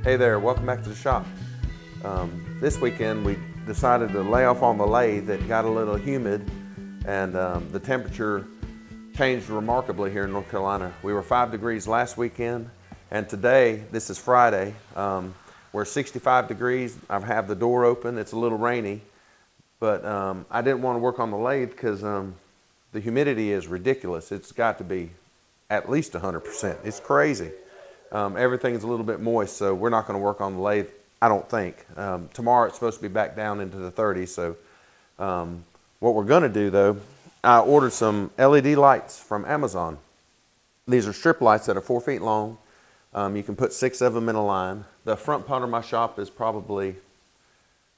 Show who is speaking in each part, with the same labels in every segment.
Speaker 1: Hey there, welcome back to the shop. This weekend we decided to lay off on the lathe. It got a little humid and the temperature changed remarkably here in North Carolina. We were 5 degrees last weekend, and today, this is Friday, we're 65 degrees. I have the door open. It's a little rainy, but I didn't want to work on the lathe because the humidity is ridiculous. It's got to be at least 100%. It's crazy. Everything's a little bit moist, so we're not going to work on the lathe, I don't think. Tomorrow it's supposed to be back down into the 30s, so what we're going to do though, I ordered some LED lights from Amazon. These are strip lights that are 4 feet long. You can put 6 of them in a line. The front part of my shop is probably,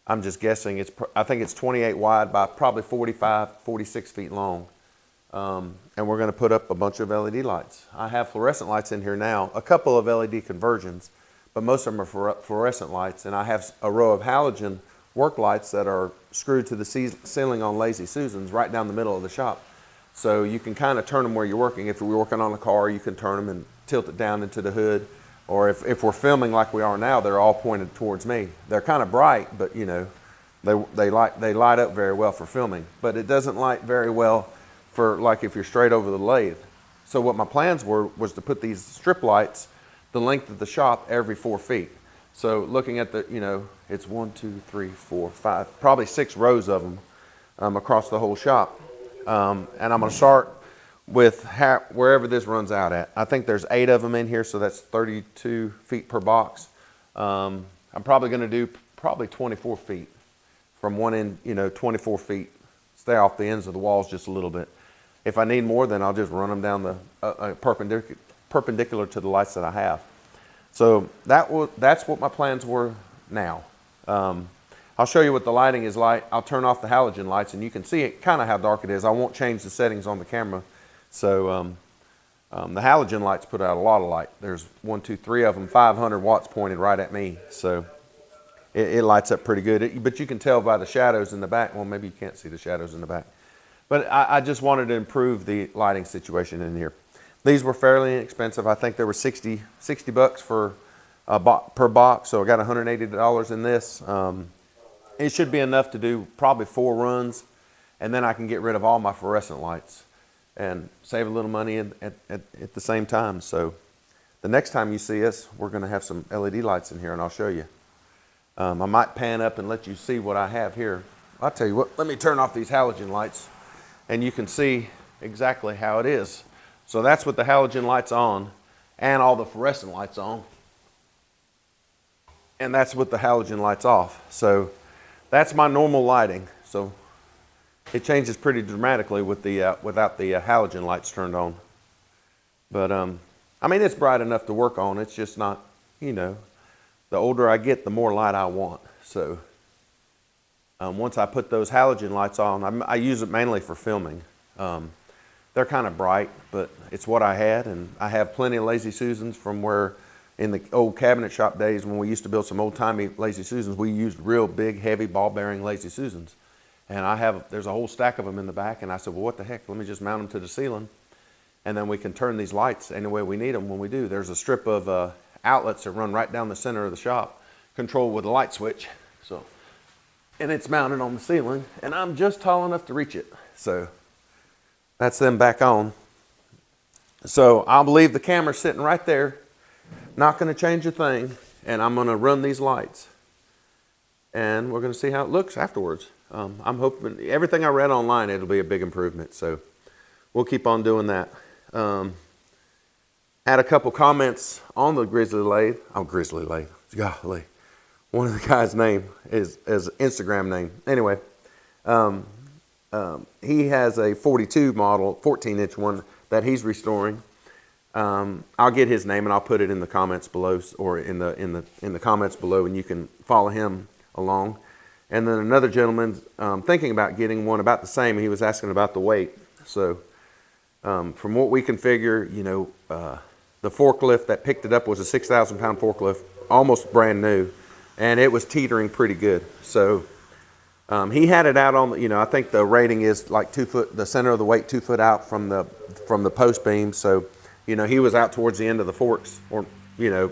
Speaker 1: I'm just guessing, I think it's 28 wide by probably 45, 46 feet long. And we're going to put up a bunch of LED lights. I have fluorescent lights in here now, a couple of LED conversions, but most of them are fluorescent lights. And I have a row of halogen work lights that are screwed to the ceiling on Lazy Susans right down the middle of the shop. So you can kind of turn them where you're working. If you're working on a car, you can turn them and tilt it down into the hood. Or if we're filming like we are now, they're all pointed towards me. They're kind of bright, but you know, they light up very well for filming. But it doesn't light very well for like if you're straight over the lathe. So what my plans was to put these strip lights the length of the shop every 4 feet. So looking at the, you know, it's 1, 2, 3, 4, 5, probably 6 rows of them across the whole shop. And I'm going to start with wherever this runs out at. I think there's 8 of them in here, so that's 32 feet per box. I'm probably going to do probably 24 feet from one end, you know, 24 feet. Stay off the ends of the walls just a little bit. If I need more, then I'll just run them down the perpendicular to the lights that I have. So that's what my plans were now. I'll show you what the lighting is like. I'll turn off the halogen lights and you can see it kind of how dark it is. I won't change the settings on the camera. So the halogen lights put out a lot of light. There's 1, 2, 3 of them, 500 watts pointed right at me. So it lights up pretty good. But you can tell by the shadows in the back. Well, maybe you can't see the shadows in the back. But I just wanted to improve the lighting situation in here. These were fairly inexpensive. I think they were 60 bucks per box. So I got $180 in this. It should be enough to do probably 4 runs, and then I can get rid of all my fluorescent lights and save a little money at the same time. So the next time you see us, we're going to have some LED lights in here, and I'll show you. I might pan up and let you see what I have here. I'll tell you what, let me turn off these halogen lights, and you can see exactly how it is. So that's with the halogen lights on and all the fluorescent lights on. And that's with the halogen lights off. So that's my normal lighting. So it changes pretty dramatically with the without the halogen lights turned on. But I mean, it's bright enough to work on. It's just not, you know, the older I get, the more light I want. So once I put those halogen lights on, I use it mainly for filming. They're kind of bright, but it's what I had, and I have plenty of Lazy Susans from where in the old cabinet shop days when we used to build some old-timey Lazy Susans, we used real big, heavy, ball-bearing Lazy Susans. And there's a whole stack of them in the back, and I said, well, what the heck, let me just mount them to the ceiling, and then we can turn these lights any way we need them when we do. There's a strip of outlets that run right down the center of the shop, controlled with a light switch. So, and it's mounted on the ceiling, and I'm just tall enough to reach it. So that's them back on. So I'll leave the camera sitting right there, not going to change a thing, and I'm going to run these lights. And we're going to see how it looks afterwards. I'm hoping, everything I read online, it'll be a big improvement. So we'll keep on doing that. Had a couple comments on the Grizzly Lathe. Oh, Grizzly Lathe. Golly. One of the guys' name is Instagram name. Anyway. He has a 42 model, 14-inch one that he's restoring. I'll get his name and I'll put it in the comments below, or in the comments below, and you can follow him along. And then another gentleman thinking about getting one about the same. He was asking about the weight. So from what we can figure, you know, the forklift that picked it up was a 6,000-pound forklift, almost brand new, and it was teetering pretty good. So he had it out on, you know, I think the rating is like 2 foot, the center of the weight 2 foot out from the post beam. So, you know, he was out towards the end of the forks, or, you know,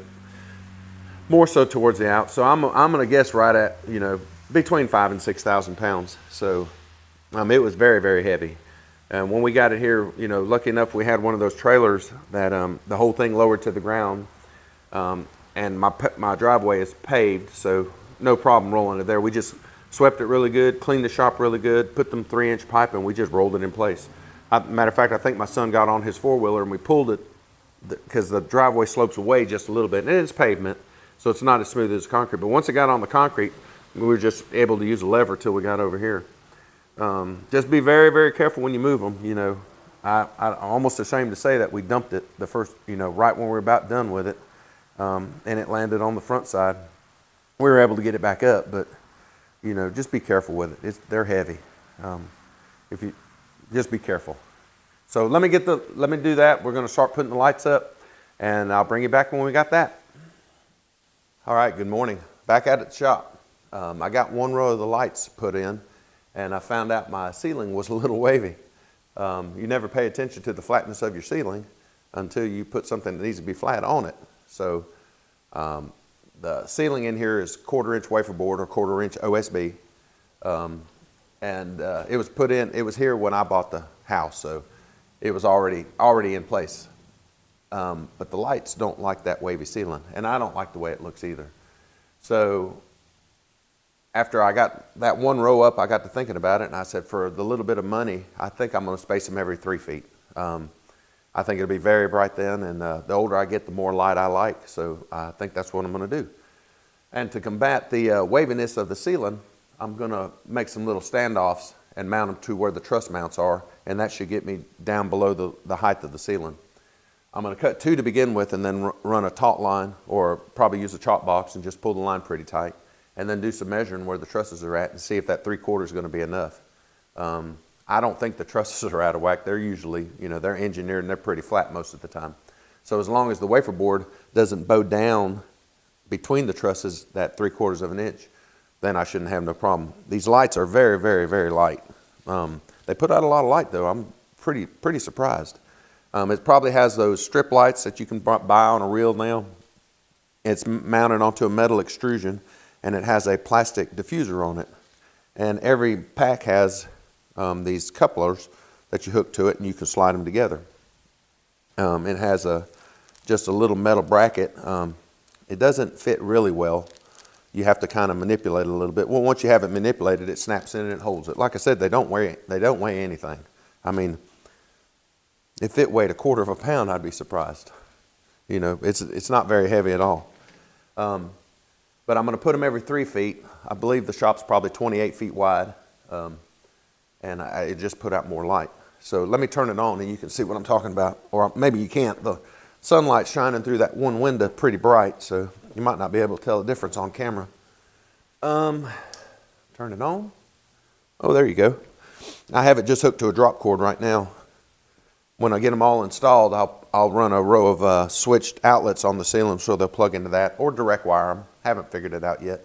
Speaker 1: more so towards the out. So I'm going to guess right at, between 5,000 and 6,000 pounds. So it was very, very heavy. And when we got it here, lucky enough we had one of those trailers that the whole thing lowered to the ground. And my driveway is paved, so no problem rolling it there. We just swept it really good, cleaned the shop really good, put them 3-inch pipe, and we just rolled it in place. Matter of fact, I think my son got on his four-wheeler and we pulled it because the driveway slopes away just a little bit. And it's pavement, so it's not as smooth as concrete. But once it got on the concrete, we were just able to use a lever till we got over here. Just be very, very careful when you move them. I'm almost ashamed to say that we dumped it the first, right when we were about done with it. And it landed on the front side. We were able to get it back up, but just be careful with it. They're heavy. If you just be careful. So let me do that. We're going to start putting the lights up, and I'll bring you back when we got that. All right. Good morning. Back at the shop. I got one row of the lights put in, and I found out my ceiling was a little wavy. You never pay attention to the flatness of your ceiling until you put something that needs to be flat on it. So the ceiling in here is 1/4-inch wafer board or 1/4-inch OSB. And it was put in, it was here when I bought the house, so it was already in place. But the lights don't like that wavy ceiling, and I don't like the way it looks either. So after I got that one row up, I got to thinking about it, and I said, for the little bit of money, I think I'm going to space them every 3 feet. I think it'll be very bright then, and the older I get, the more light I like. So I think that's what I'm going to do. And to combat the waviness of the ceiling, I'm going to make some little standoffs and mount them to where the truss mounts are, and that should get me down below the height of the ceiling. I'm going to cut 2 to begin with, and then run a taut line, or probably use a chop box and just pull the line pretty tight, and then do some measuring where the trusses are at and see if that 3/4 is going to be enough. I don't think the trusses are out of whack. They're usually, they're engineered and they're pretty flat most of the time. So as long as the wafer board doesn't bow down between the trusses that 3/4 of an inch, then I shouldn't have no problem. These lights are very, very, very light. They put out a lot of light though. I'm pretty surprised. It probably has those strip lights that you can buy on a reel now. It's mounted onto a metal extrusion, and it has a plastic diffuser on it. And every pack has these couplers that you hook to it, and you can slide them together. It has just a little metal bracket. It doesn't fit really well. You have to kind of manipulate it a little bit. Well, once you have it manipulated, it snaps in and it holds it. Like I said, they don't weigh anything. I mean, if it weighed 1/4 pound, I'd be surprised. It's not very heavy at all. But I'm going to put them every 3 feet. I believe the shop's probably 28 feet wide. And it just put out more light. So let me turn it on and you can see what I'm talking about. Or maybe you can't. The sunlight's shining through that one window pretty bright, so you might not be able to tell the difference on camera. Turn it on. Oh, there you go. I have it just hooked to a drop cord right now. When I get them all installed, I'll run a row of switched outlets on the ceiling so they'll plug into that, or direct wire them. Haven't figured it out yet.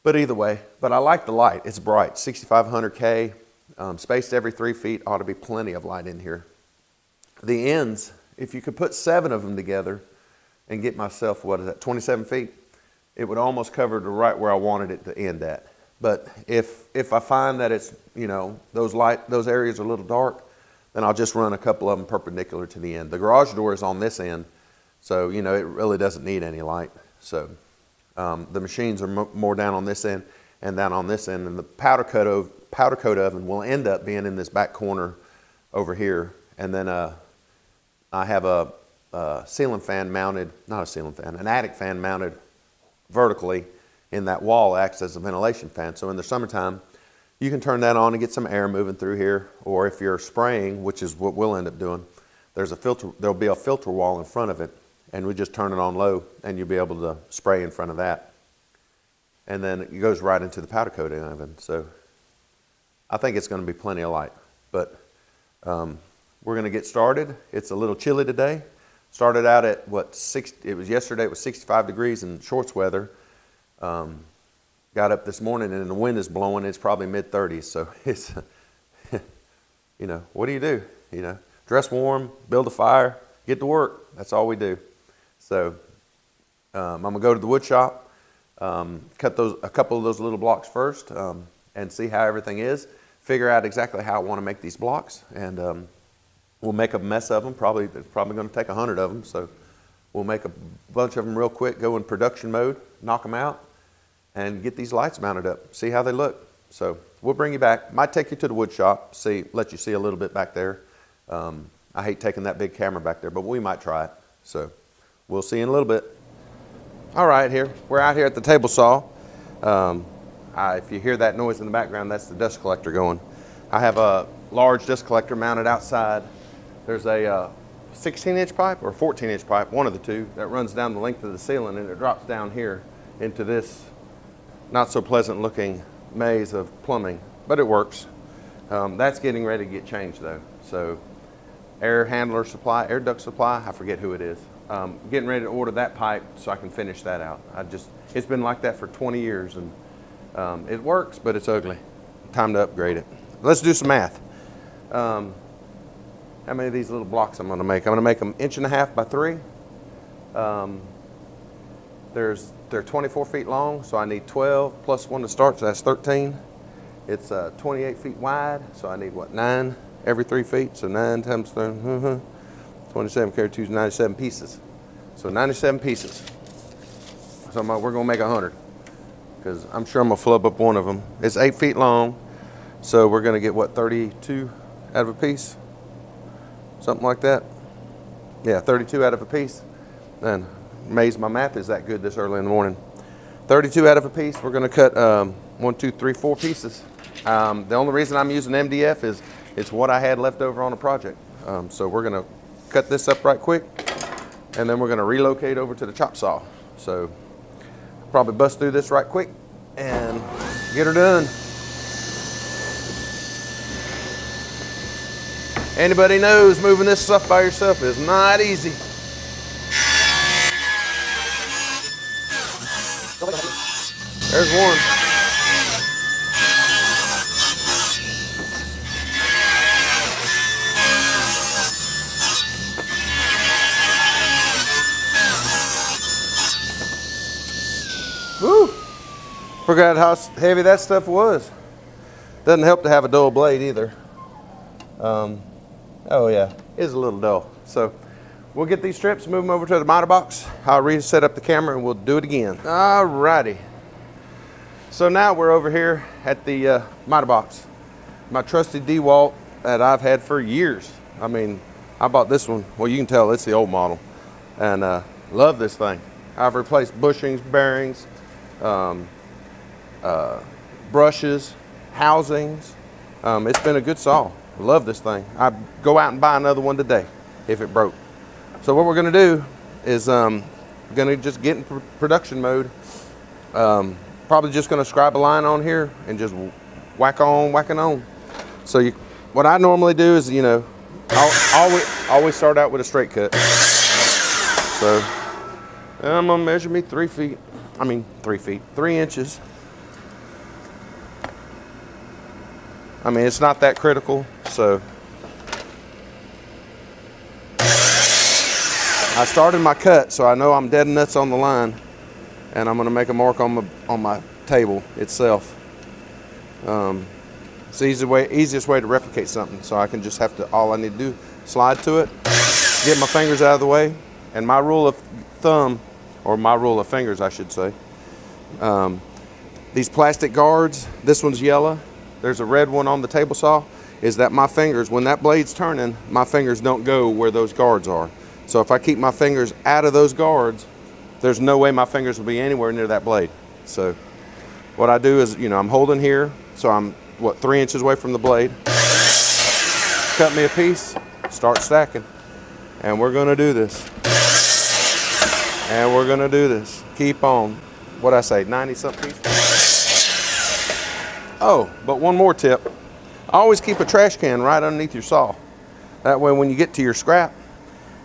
Speaker 1: But either way, I like the light. It's bright, 6500K, spaced every 3 feet, ought to be plenty of light in here. The ends, if you could put 7 of them together and get myself, 27 feet, it would almost cover to right where I wanted it to end at. But if I find that it's, those areas are a little dark, then I'll just run a couple of them perpendicular to the end. The garage door is on this end, so, it really doesn't need any light. So the machines are more down on this end and down on this end, and the powder coat oven will end up being in this back corner over here. And then I have a ceiling fan mounted, not a ceiling fan, an attic fan mounted vertically in that wall, acts as a ventilation fan. So in the summertime, you can turn that on and get some air moving through here. Or if you're spraying, which is what we'll end up doing, there'll be a filter wall in front of it, and we just turn it on low, and you'll be able to spray in front of that. And then it goes right into the powder coating oven. So I think it's going to be plenty of light. But we're going to get started. It's a little chilly today. Started out at yesterday it was 65 degrees in shorts weather. Got up this morning and the wind is blowing. It's probably mid-30s. So it's, what do you do? Dress warm, build a fire, get to work. That's all we do. So I'm gonna go to the wood shop, cut a couple of those little blocks first, and see how everything is. Figure out exactly how I want to make these blocks, and we'll make a mess of them. It's probably going to take 100 of them, so we'll make a bunch of them real quick, go in production mode, knock them out, and get these lights mounted up, see how they look. So we'll bring you back. Might take you to the wood shop, let you see a little bit back there. I hate taking that big camera back there, but we might try it. So we'll see you in a little bit. All right, we're out here at the table saw. If you hear that noise in the background, that's the dust collector going. I have a large dust collector mounted outside. There's a 16-inch pipe or 14-inch pipe, one of the two, that runs down the length of the ceiling, and it drops down here into this not so pleasant looking maze of plumbing, but it works. That's getting ready to get changed though. So air duct supply, I forget who it is. Getting ready to order that pipe so I can finish that out. It's been like that for 20 years, and it works, but it's ugly. Time to upgrade it. Let's do some math. How many of these little blocks I'm gonna make? I'm gonna make them 1.5 by 3. They're 24 feet long, so I need 12 plus 1 to start, so that's 13. It's 28 feet wide, so I need 9 every 3 feet, so 9 times 3, 27 carry 2 is 97 pieces. So 97 pieces. So we're gonna make 100, because I'm sure I'm gonna flub up one of them. It's 8 feet long, so we're gonna get 32 out of a piece? Something like that. Yeah, 32 out of a piece. And amazed my math is that good this early in the morning. 32 out of a piece. We're gonna cut 1, 2, 3, 4 pieces. The only reason I'm using MDF is it's what I had left over on a project. So we're gonna cut this up right quick, and then we're gonna relocate over to the chop saw. So probably bust through this right quick and get her done. Anybody knows moving this stuff by yourself is not easy. There's one. Woo! Forgot how heavy that stuff was. Doesn't help to have a dull blade either. Oh yeah, it's a little dull. So we'll get these strips, move them over to the miter box. I'll reset up the camera and we'll do it again. All righty. So now we're over here at the miter box. My trusty DeWalt that I've had for years. I mean, I bought this one. Well, you can tell it's the old model. And love this thing. I've replaced bushings, bearings, brushes, housings. It's been a good saw. I love this thing. I'd go out and buy another one today if it broke. So what we're gonna do is gonna just get in production mode. Probably just gonna scribe a line on here and just whacking on. So what I normally do is, I'll always start out with a straight cut. So I'm gonna measure me 3 inches. I mean, it's not that critical, so. I started my cut, so I know I'm dead nuts on the line, and I'm gonna make a mark on my table itself. It's the easiest way to replicate something, so I can just all I need to do, slide to it, get my fingers out of the way, and my rule of thumb, or my rule of fingers, I should say. These plastic guards, this one's yellow. There's a red one on the table saw, is that my fingers, when that blade's turning, my fingers don't go where those guards are. So if I keep my fingers out of those guards, there's no way my fingers will be anywhere near that blade. So what I do is, I'm holding here, so I'm, 3 inches away from the blade. Cut me a piece, start stacking. And we're gonna do this. And we're gonna do this. Keep on, 90-something pieces? Oh, but one more tip. Always keep a trash can right underneath your saw. That way when you get to your scrap,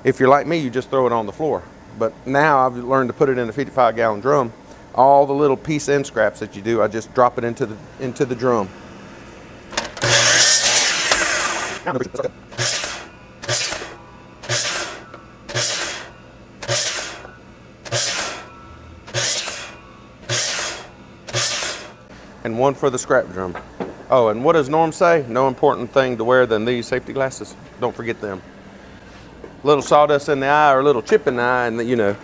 Speaker 1: if you're like me, you just throw it on the floor. But now I've learned to put it in a 55-gallon drum. All the little piece end scraps that you do, I just drop it into the drum. and one for the scrap drum. Oh, and what does Norm say? No important thing to wear than these safety glasses. Don't forget them. A little sawdust in the eye or a little chip in the eye, and you know.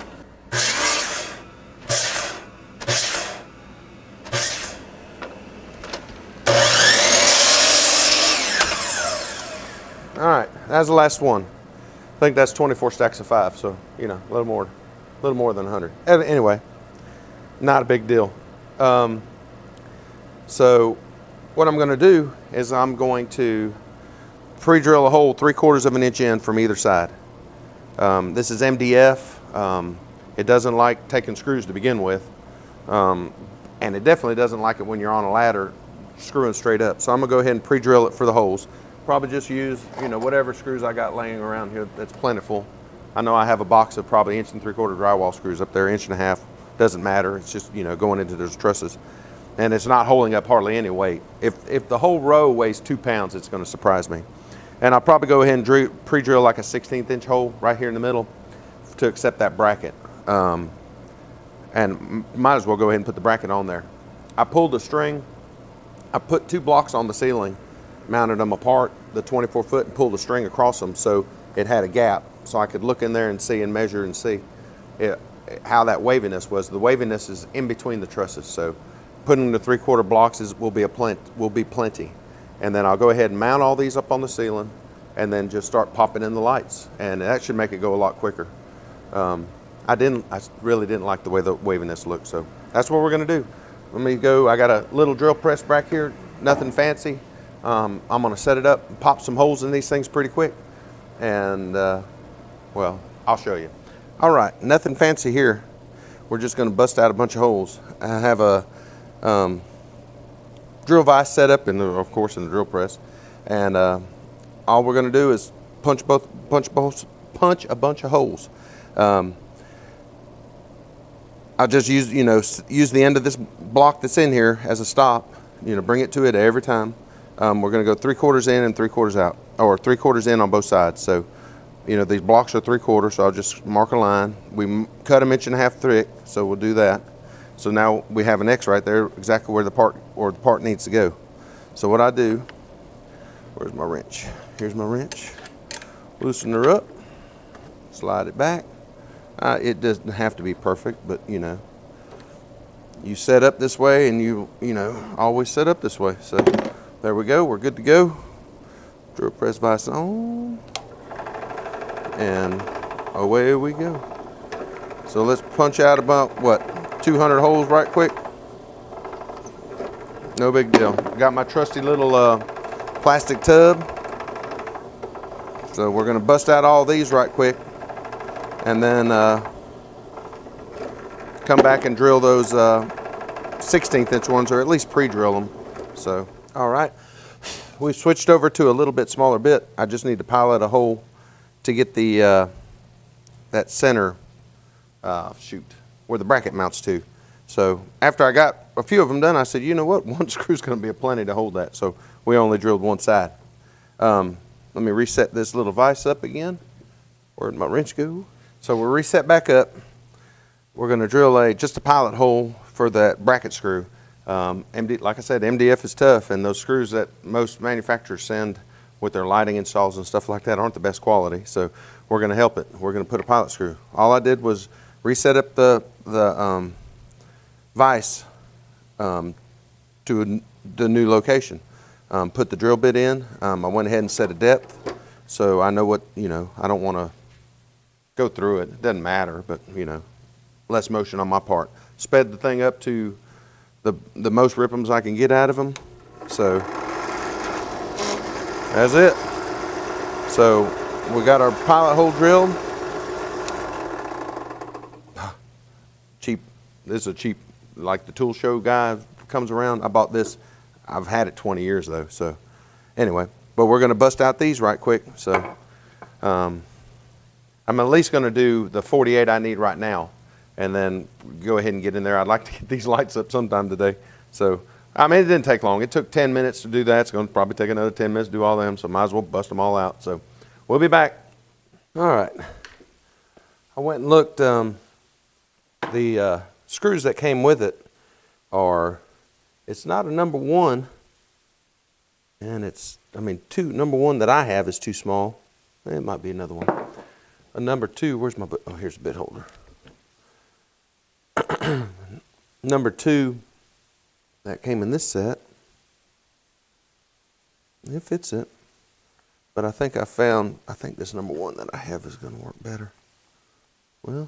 Speaker 1: All right, that's the last one. I think that's 24 stacks of 5, so you know, a little more than 100. Anyway, not a big deal. So what I'm going to do is I'm going to pre-drill a hole 3/4 of an inch in from either side. This is MDF. It doesn't like taking screws to begin with, and it definitely doesn't like it when you're on a ladder screwing straight up. So I'm going to go ahead and pre-drill it for the holes. Probably just use, you know, whatever screws I got laying around here that's plentiful. I know I have a box of probably 1 3/4 drywall screws up there, 1.5 inches. Doesn't matter. It's just, you know, going into those trusses. And it's not holding up hardly any weight. If the whole row weighs 2 pounds, it's going to surprise me. And I'll probably go ahead and pre-drill like a 1/16 inch hole right here in the middle to accept that bracket. And might as well go ahead and put the bracket on there. I pulled the string. I put 2 blocks on the ceiling, mounted them apart, the 24 foot, and pulled the string across them so it had a gap so I could look in there and see and measure and see how that waviness was. The waviness is in between the trusses, so putting the 3/4 blocks will be plenty. And then I'll go ahead and mount all these up on the ceiling and then just start popping in the lights, and that should make it go a lot quicker. I really didn't like the way the waviness looked, so that's what we're going to do. Let me go. I got a little drill press back here, nothing fancy. I'm going to set it up and pop some holes in these things pretty quick, and well, I'll show you. All right, nothing fancy here. We're just going to bust out a bunch of holes. I have a drill vise set up, of course, in the drill press, and all we're going to do is punch a bunch of holes. I'll just use the end of this block that's in here as a stop. You know, bring it to it every time. We're going to go 3/4 in and 3/4 out, or 3/4 in on both sides. So, you know, these blocks are 3/4, so I'll just mark a line. We cut them 1.5 inches thick, so we'll do that. So now we have an X right there, exactly where the part needs to go. So what I do, where's my wrench? Here's my wrench. Loosen her up, slide it back. It doesn't have to be perfect, but you know, you set up this way, and you know, always set up this way. So there we go. We're good to go. Drill press vise on, and away we go. So let's punch out about, what, 200 holes right quick. No big deal. Got my trusty little plastic tub. So we're going to bust out all these right quick, and then come back and drill those 1/16 inch ones, or at least pre-drill them. So, all right. We've switched over to a little bit smaller bit. I just need to pilot a hole to get the that center chute where the bracket mounts to. So after I got a few of them done, I said, you know what, one screw's going to be plenty to hold that. So we only drilled one side. Let me reset this little vise up again. Where'd my wrench go? So we're reset back up. We're going to drill just a pilot hole for that bracket screw. Like I said, MDF is tough, and those screws that most manufacturers send with their lighting installs and stuff like that aren't the best quality. So we're going to help it. We're going to put a pilot screw. All I did was reset up the vise to the new location. Put the drill bit in. I went ahead and set a depth, so I know what, you know, I don't want to go through it. It doesn't matter, but you know, less motion on my part. Sped the thing up to the most rip'ems I can get out of them. So that's it. So we got our pilot hole drilled. Cheap. This is a cheap, like the tool show guy comes around. I bought this. I've had it 20 years though. So anyway, but we're going to bust out these right quick. So I'm at least going to do the 48 I need right now, and then go ahead and get in there. I'd like to get these lights up sometime today. So, I mean, it didn't take long. It took 10 minutes to do that. It's going to probably take another 10 minutes to do all of them, so might as well bust them all out. So, we'll be back. All right. I went and looked. The screws that came with it are It's not a number one, and it's, I mean, number one that I have is too small. It might be another one. A number two, where's my, oh, here's a bit holder. Number two that came in this set, it fits it. But I think this number one that I have is going to work better. Well,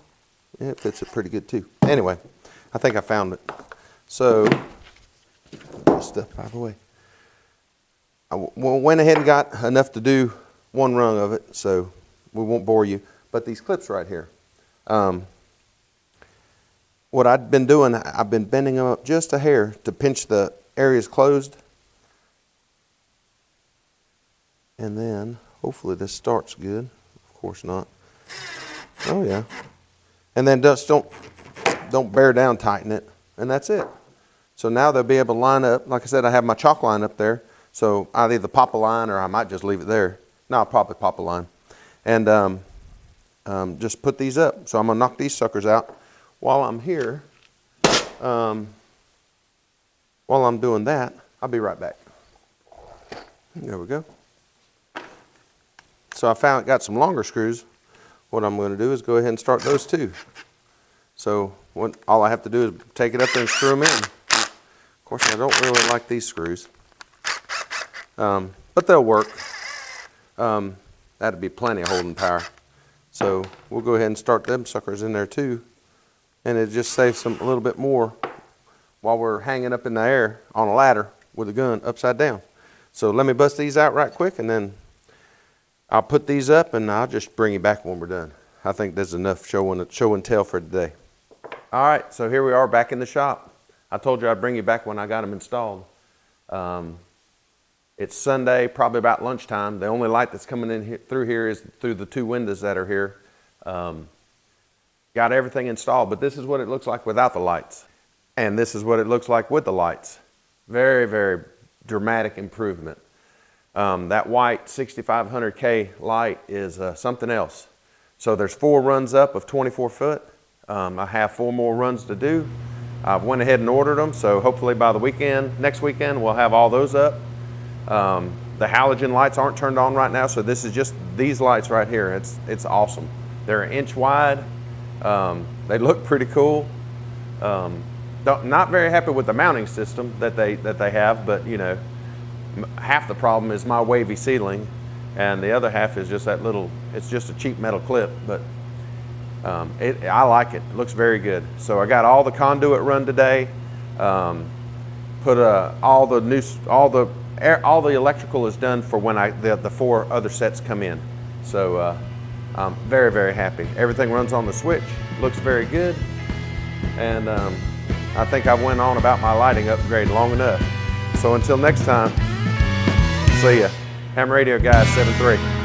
Speaker 1: yeah, it fits it pretty good too. Anyway, I think I found it. So, this stuff out of the way. I went ahead and got enough to do one rung of it, so we won't bore you. But these clips right here, what I've been doing, I've been bending them up just a hair to pinch the areas closed. And then, hopefully this starts good. Of course not. Oh yeah. And then just don't bear down, tighten it, and that's it. So now they'll be able to line up. Like I said, I have my chalk line up there, so I'll either pop a line or I might just leave it there. No, I'll probably pop a line. And just put these up. So I'm gonna knock these suckers out. While I'm here, while I'm doing that, I'll be right back. There we go. So I got some longer screws. What I'm going to do is go ahead and start those too. So all I have to do is take it up there and screw them in. Of course, I don't really like these screws, but they'll work. That'd be plenty of holding power. So we'll go ahead and start them suckers in there too, and it just saves a little bit more while we're hanging up in the air on a ladder with a gun upside down. So let me bust these out right quick, and then I'll put these up, and I'll just bring you back when we're done. I think there's enough show and tell for today. All right, so here we are back in the shop. I told you I'd bring you back when I got them installed. It's Sunday, probably about lunchtime. The only light that's coming in through here is through the two windows that are here. Got everything installed, but this is what it looks like without the lights. And this is what it looks like with the lights. Very, very dramatic improvement. That white 6500K light is something else. So there's 4 runs up of 24 foot. I have 4 more runs to do. I went ahead and ordered them, so hopefully by the weekend, next weekend, we'll have all those up. The halogen lights aren't turned on right now, so this is just these lights right here. It's awesome. They're 1 inch wide. They look pretty cool. Not very happy with the mounting system that they have, but you know, half the problem is my wavy ceiling, and the other half is just that little, it's just a cheap metal clip, but I like it. It looks very good. So I got all the conduit run today. Put all the electrical is done for when the 4 other sets come in. So I'm very, very happy. Everything runs on the switch. Looks very good, and I think I went on about my lighting upgrade long enough. So until next time, see ya. Ham Radio Guys 73.